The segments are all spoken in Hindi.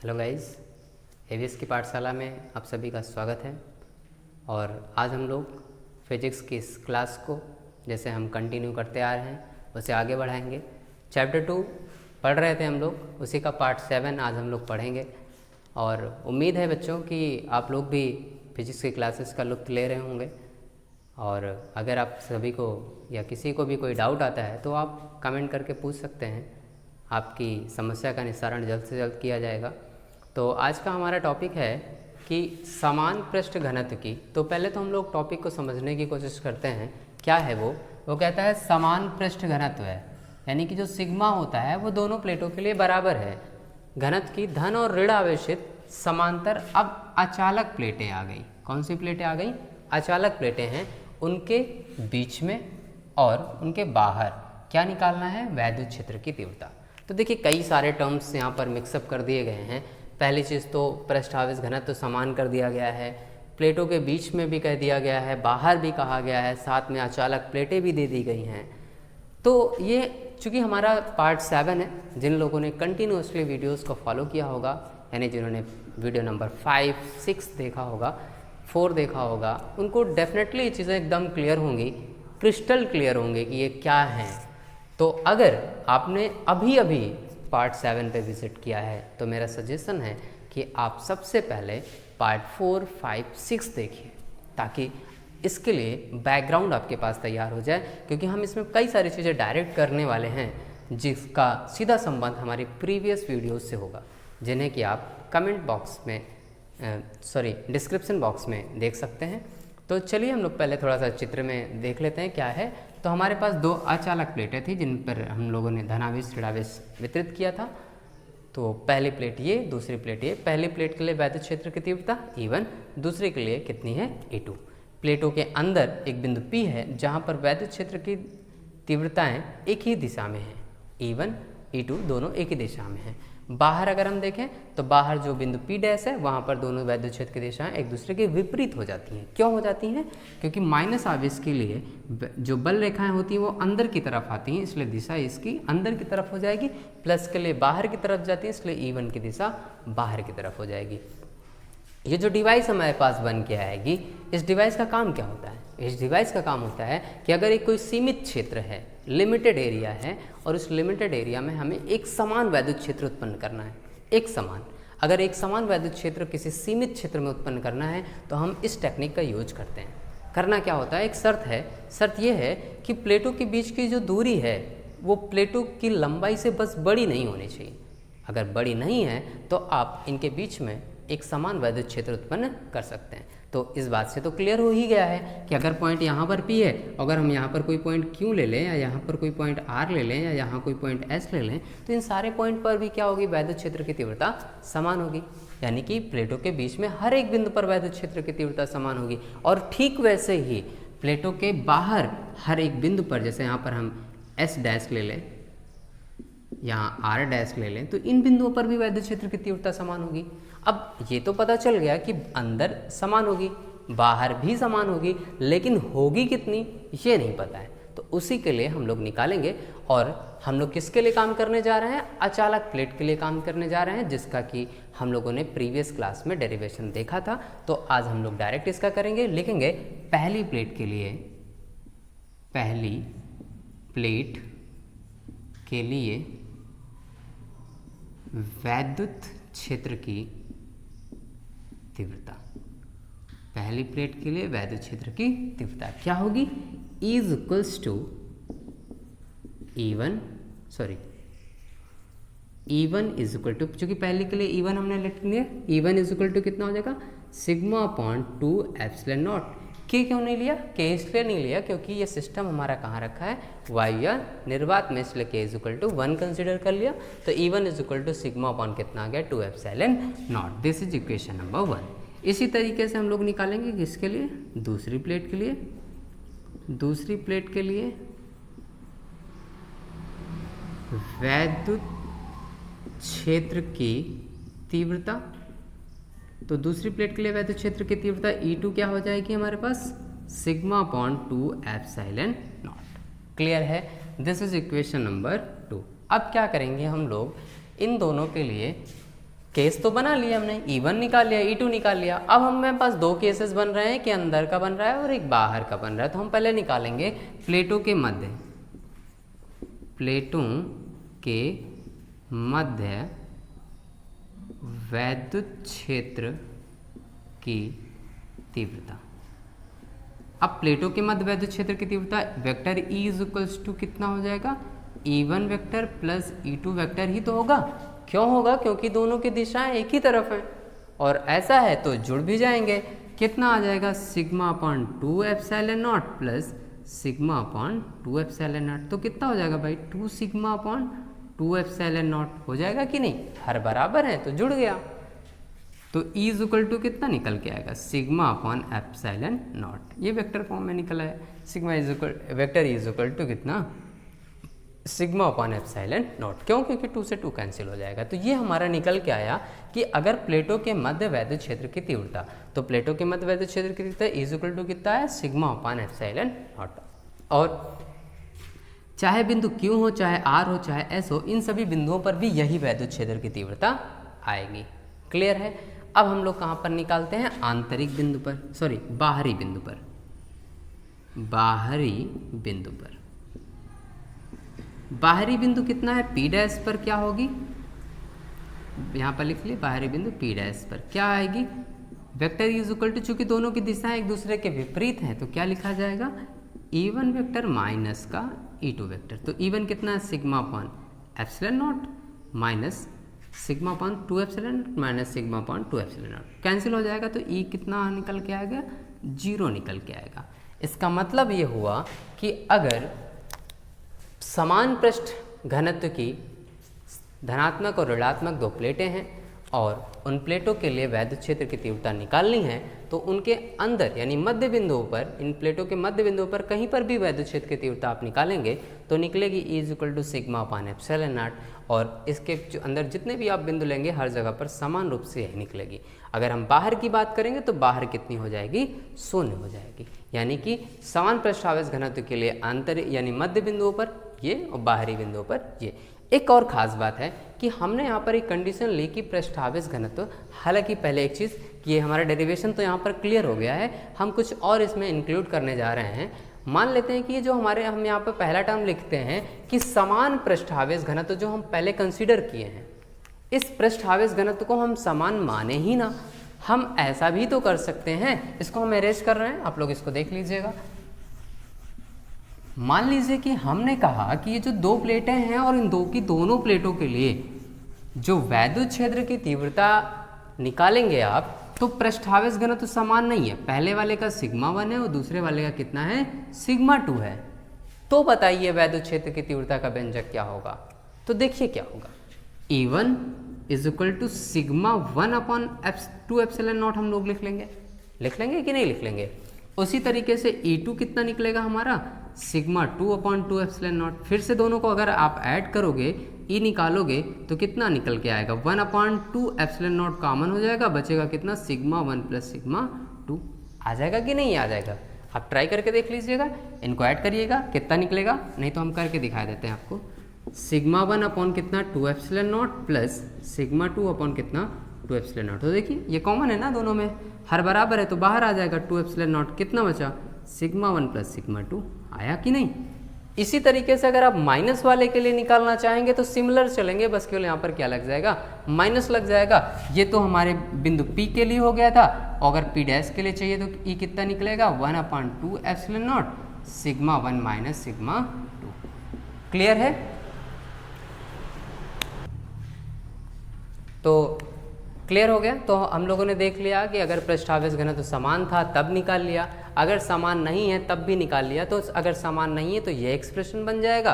हेलो गाइस, एवीएस की पाठशाला में आप सभी का स्वागत है। और आज हम लोग फिजिक्स की इस क्लास को जैसे हम कंटिन्यू करते आ रहे हैं उसे आगे बढ़ाएंगे। चैप्टर 2 पढ़ रहे थे हम लोग, उसी का पार्ट 7 आज हम लोग पढ़ेंगे। और उम्मीद है बच्चों कि आप लोग भी फिजिक्स की क्लासेस का लुत्फ़ ले रहे होंगे। और अगर आप सभी को या किसी को भी कोई डाउट आता है तो आप कमेंट करके पूछ सकते हैं, आपकी समस्या का निस्तारण जल्द से जल्द किया जाएगा। तो आज का हमारा टॉपिक है कि समान पृष्ठ घनत्व की। तो पहले तो हम लोग टॉपिक को समझने की कोशिश करते हैं, क्या है वो कहता है समान पृष्ठ घनत्व है, यानी कि जो सिग्मा होता है वो दोनों प्लेटों के लिए बराबर है। घनत्व की धन और ऋण आवेशित समांतर अब अचालक प्लेटें आ गई। कौन सी प्लेटें आ गई? अचालक प्लेटें हैं, उनके बीच में और उनके बाहर क्या निकालना है? वैद्युत क्षेत्र की तीव्रता। तो देखिए कई सारे टर्म्स यहाँ पर मिक्सअप कर दिए गए हैं। पहली चीज़ तो पृष्ठावेश घनत्व तो समान कर दिया गया है, प्लेटों के बीच में भी कह दिया गया है, बाहर भी कहा गया है, साथ में अचालक प्लेटें भी दे दी गई हैं। तो ये चूँकि हमारा पार्ट 7 है, जिन लोगों ने कंटिन्यूसली वीडियोस को फॉलो किया होगा, यानी जिन्होंने वीडियो नंबर 5, 6 देखा होगा, 4 देखा होगा, उनको डेफिनेटली ये चीज़ें एकदम क्लियर होंगी, क्रिस्टल क्लियर होंगे कि ये क्या हैं। तो अगर आपने अभी पार्ट 7 पे विज़िट किया है तो मेरा सजेशन है कि आप सबसे पहले पार्ट 4, 5, 6 देखिए, ताकि इसके लिए बैकग्राउंड आपके पास तैयार हो जाए, क्योंकि हम इसमें कई सारी चीज़ें डायरेक्ट करने वाले हैं जिसका सीधा संबंध हमारी प्रीवियस वीडियोस से होगा, जिन्हें कि आप कमेंट बॉक्स में डिस्क्रिप्शन बॉक्स में देख सकते हैं। तो चलिए हम लोग पहले थोड़ा सा चित्र में देख लेते हैं क्या है। तो हमारे पास 2 अचालक प्लेटें थी जिन पर हम लोगों ने धनावेश ऋणावेश वितरित किया था। तो पहली प्लेट ये, दूसरी प्लेट ये। पहली प्लेट के लिए वैद्युत क्षेत्र की तीव्रता E1, दूसरे के लिए कितनी है? E2। प्लेटों के अंदर एक बिंदु P है जहाँ पर वैद्युत क्षेत्र की तीव्रताएं एक ही दिशा में हैं। E1, E2 दोनों एक ही दिशा में हैं। बाहर अगर हम देखें तो बाहर जो बिंदु P डैश है वहाँ पर दोनों वैद्युत क्षेत्र की दिशाएं एक दूसरे के विपरीत हो जाती हैं। क्यों हो जाती हैं? क्योंकि माइनस आवेश के लिए जो बल रेखाएं होती हैं वो अंदर की तरफ आती हैं, इसलिए दिशा इसकी अंदर की तरफ हो जाएगी। प्लस के लिए बाहर की तरफ जाती है, इसलिए E1 की दिशा बाहर की तरफ हो जाएगी। ये जो डिवाइस हमारे पास बन के आएगी, इस डिवाइस का काम क्या होता है? इस डिवाइस का काम होता है कि अगर एक कोई सीमित क्षेत्र है, लिमिटेड एरिया है, और उस लिमिटेड एरिया में हमें एक समान वैद्युत क्षेत्र उत्पन्न करना है। एक समान, अगर एक समान वैद्युत क्षेत्र किसी सीमित क्षेत्र में उत्पन्न करना है तो हम इस टेक्निक का यूज करते हैं। करना क्या होता है? एक शर्त है। शर्त यह है कि प्लेटों के बीच की जो दूरी है वो प्लेटों की लंबाई से बस बड़ी नहीं होनी चाहिए। अगर बड़ी नहीं है तो आप इनके बीच में एक समान वैद्युत क्षेत्र उत्पन्न कर सकते हैं। तो इस बात से तो क्लियर हो ही गया है कि अगर पॉइंट यहाँ पर P है, अगर हम यहाँ पर कोई पॉइंट Q ले लें, या यहाँ पर कोई पॉइंट R ले लें, या यहाँ कोई पॉइंट S ले लें, तो इन सारे पॉइंट पर भी क्या होगी? वैद्युत क्षेत्र की तीव्रता समान होगी। यानी कि प्लेटों के बीच में हर एक बिंदु पर वैद्युत क्षेत्र की तीव्रता समान होगी। और ठीक वैसे ही प्लेटों के बाहर हर एक बिंदु पर, जैसे यहाँ पर हम S डैश ले लें, यहाँ R डैश ले लें, तो इन बिंदुओं पर भी वैद्युत क्षेत्र की तीव्रता समान होगी। अब ये तो पता चल गया कि अंदर समान होगी, बाहर भी समान होगी, लेकिन होगी कितनी ये नहीं पता है। तो उसी के लिए हम लोग निकालेंगे। और हम लोग किसके लिए काम करने जा रहे हैं? अचालक प्लेट के लिए काम करने जा रहे हैं, जिसका कि हम लोगों ने प्रीवियस क्लास में डेरिवेशन देखा था। तो आज हम लोग डायरेक्ट इसका करेंगे। लिखेंगे पहली प्लेट के लिए, पहली प्लेट के लिए वैद्युत क्षेत्र की तीव्रता। पहली प्लेट के लिए वैद्युत क्षेत्र की तीव्रता क्या होगी? Is equals to E1 is equal to, चूंकि पहले के लिए E1 हमने लिख लिया, E1 इज इक्वल टू कितना हो जाएगा? Sigma upon 2 epsilon not. के क्यों नहीं लिया? के इसलिए नहीं लिया क्योंकि ये सिस्टम हमारा कहाँ रखा है? वायु निर्वात में, इसलिए के इज इक्वल टू 1 कंसिडर कर लिया। तो E1 is equal to sigma upon कितना आ गया? 2 epsilon naught. This is equation number 1। इसी तरीके से हम लोग निकालेंगे किसके लिए? दूसरी प्लेट के लिए। दूसरी प्लेट के लिए वैद्युत क्षेत्र की तीव्रता। तो दूसरी प्लेट के लिए वैद्युत क्षेत्र की तीव्रता E2 क्या हो जाएगी हमारे पास? Sigma upon 2 epsilon naught. Clear है? This is equation number 2। अब क्या करेंगे हम लोग? इन दोनों के लिए केस तो बना लिया हमने, E1 निकाल लिया, E2 निकाल लिया। अब हमारे पास दो केसेस बन रहे हैं कि अंदर का बन रहा है और एक बाहर का बन रहा है। तो हम पहले निकालेंगे प्लेटों के मध्य, प्लेटों के मध्य वैद्युत क्षेत्र की तीव्रता। अब प्लेटों के मध्य वैद्युत क्षेत्र की तीव्रता vector E is equals to कितना हो जाएगा, E1 vector plus E2 vector ही तो होगा। क्यों होगा, क्योंकि दोनों की दिशाएं एक ही तरफ हैं और ऐसा है तो जुड़ भी जाएंगे। कितना आ जाएगा, sigma upon 2 epsilon not plus sigma upon 2 epsilon not. तो कितना हो जाएगा भाई, 2 सिग्मा अपॉन 2 एप्सिलॉन नॉट हो जाएगा कि नहीं, हर बराबर है तो जुड़ गया। तो E इज इक्वल टू कितना निकल के आएगा, सिग्मा अपॉन एप्सिलॉन नॉट। ये वेक्टर फॉर्म में निकला है। Sigma is equal vector E is equal to कितना, सिग्मा अपॉन एप्सिलॉन नॉट। क्यों, क्योंकि 2 से 2 कैंसिल हो जाएगा। तो ये हमारा निकल के आया कि अगर प्लेटों के मध्य वैद्युत क्षेत्र की तीव्रता, तो प्लेटों के मध्य वैद्युत क्षेत्र की तीव्रता E इज इक्वल टू कितना है, सिग्मा अपॉन एप्सिलॉन नॉट। और चाहे बिंदु Q हो, चाहे R हो, चाहे S हो, इन सभी बिंदुओं पर भी यही वैद्युत क्षेत्र की तीव्रता आएगी। क्लियर है। अब हम लोग कहाँ पर निकालते हैं, आंतरिक बिंदु पर, सॉरी बाहरी बिंदु पर, बाहरी बिंदु पर। बाहरी बिंदु कितना है, P डैश पर क्या होगी, यहाँ पर लिख लिए बाहरी बिंदु P डैश पर क्या आएगी, वेक्टर इज इक्वल टू, चूंकि दोनों की दिशाएं एक दूसरे के विपरीत हैं तो क्या लिखा जाएगा, E1 वेक्टर माइनस का E2 वेक्टर। तो E1 कितना है, sigma upon epsilon not minus sigma upon 2 epsilon not minus sigma upon 2 epsilon not. Cancel हो जाएगा तो E कितना निकल के आएगा, 0 निकल के आएगा। इसका मतलब ये हुआ कि अगर समान पृष्ठ घनत्व की धनात्मक और ऋणात्मक दो प्लेटें हैं और उन प्लेटों के लिए वैद्युत क्षेत्र की तीव्रता निकालनी है, तो उनके अंदर यानी मध्य बिंदुओं पर, इन प्लेटों के मध्य बिंदुओं पर कहीं पर भी वैद्युत क्षेत्र की तीव्रता आप निकालेंगे तो निकलेगी E is equal to sigma upon epsilon naught. और इसके अंदर जितने भी आप बिंदु लेंगे हर जगह पर समान रूप से यही निकलेगी। अगर हम बाहर की बात करेंगे तो बाहर कितनी हो जाएगी, 0 हो जाएगी। यानी कि समान पृष्ठावेश घनत्व के लिए आंतर यानी मध्य बिंदुओं पर ये और बाहरी बिंदुओं पर ये। एक और ख़ास बात है कि हमने यहाँ पर एक कंडीशन ली कि पृष्ठावेश घनत्व, हालांकि पहले एक चीज़, ये हमारा डेरिवेशन तो यहाँ पर क्लियर हो गया है, हम कुछ और इसमें इंक्लूड करने जा रहे हैं। मान लेते हैं कि ये जो हम यहाँ पर पहला टर्म लिखते हैं कि समान पृष्ठावेश घनत्व जो हम पहले कंसीडर किए हैं, इस पृष्ठावेश घनत्व को हम समान माने ही ना। हम ऐसा भी तो कर सकते हैं, इसको हम अरेंज कर रहे हैं, आप लोग इसको देख लीजिएगा। मान लीजिए कि हमने कहा कि ये जो दो प्लेटें हैं और इन दो की दोनों प्लेटों के लिए जो वैद्युत क्षेत्र की तीव्रता निकालेंगे आप, तो पृष्ठावेश घनत्व तो समान नहीं है। पहले वाले का सिग्मा 1 है और दूसरे वाले का कितना है, सिग्मा 2 है। तो बताइए वैद्युत क्षेत्र की तीव्रता का व्यंजक क्या होगा। तो देखिए क्या होगा, E1 is equal to sigma 1 upon 2 epsilon naught हम लोग लिख लेंगे कि नहीं लिख लेंगे। उसी तरीके से E2 कितना निकलेगा हमारा, सिग्मा 2 अपॉन 2 एप्सिलॉन नॉट। फिर से दोनों को अगर आप ऐड करोगे, E निकालोगे तो कितना निकल के आएगा, 1 अपॉन 2 एप्सिलॉन नॉट कॉमन हो जाएगा, बचेगा कितना, सिग्मा 1 प्लस सिग्मा 2। आ जाएगा कि नहीं आ जाएगा, आप ट्राई करके देख लीजिएगा, इनको ऐड करिएगा कितना निकलेगा, नहीं तो हम करके दिखा देते हैं आपको। सिग्मा 1 अपॉन कितना, 2 epsilon not plus sigma 2 upon कितना, 2 एप्सिलॉन नॉट। तो देखिए ये कॉमन है ना, दोनों में हर बराबर है तो बाहर आ जाएगा 2 एप्सिलॉन नॉट। कितना बचा, सिग्मा 1 प्लस सिग्मा 2। आया कि नहीं। इसी तरीके से अगर आप माइनस वाले के लिए निकालना चाहेंगे तो सिमिलर चलेंगे, बस केवल यहाँ पर क्या लग जाएगा, माइनस लग जाएगा। ये तो हमारे बिंदु P के लिए हो गया था, और अगर P डैश के लिए चाहिए तो E कितना निकलेगा, 1 upon 2 epsilon not sigma 1 minus sigma 2। Clear है। तो क्लियर हो गया। तो हम लोगों ने देख लिया कि अगर पृष्ठावेश घनत्व तो समान था तब निकाल लिया, अगर समान नहीं है तब भी निकाल लिया। तो अगर समान नहीं है तो ये एक्सप्रेशन बन जाएगा,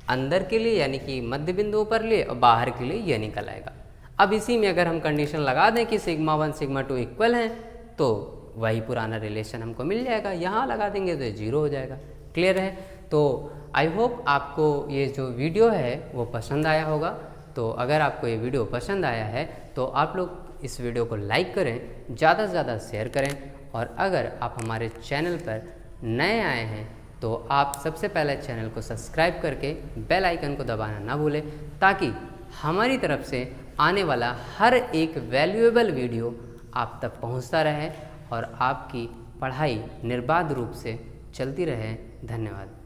अंदर के लिए यानी कि मध्य बिंदुओं पर लिए, और बाहर के लिए ये निकल आएगा। अब इसी में अगर हम कंडीशन लगा दें कि सिग्मा 1 सिग्मा 2 इक्वल हैं तो वही पुराना रिलेशन हमको मिल जाएगा। यहाँ लगा देंगे तो ये 0 हो जाएगा। क्लियर है। तो आई होप आपको ये जो वीडियो है वो पसंद आया होगा। तो अगर आपको ये वीडियो पसंद आया है तो आप लोग इस वीडियो को लाइक करें, ज़्यादा से ज़्यादा शेयर करें, और अगर आप हमारे चैनल पर नए आए हैं तो आप सबसे पहले चैनल को सब्सक्राइब करके बेल आइकन को दबाना ना भूलें, ताकि हमारी तरफ से आने वाला हर एक वैल्यूएबल वीडियो आप तक पहुंचता रहे और आपकी पढ़ाई निर्बाध रूप से चलती रहे। धन्यवाद।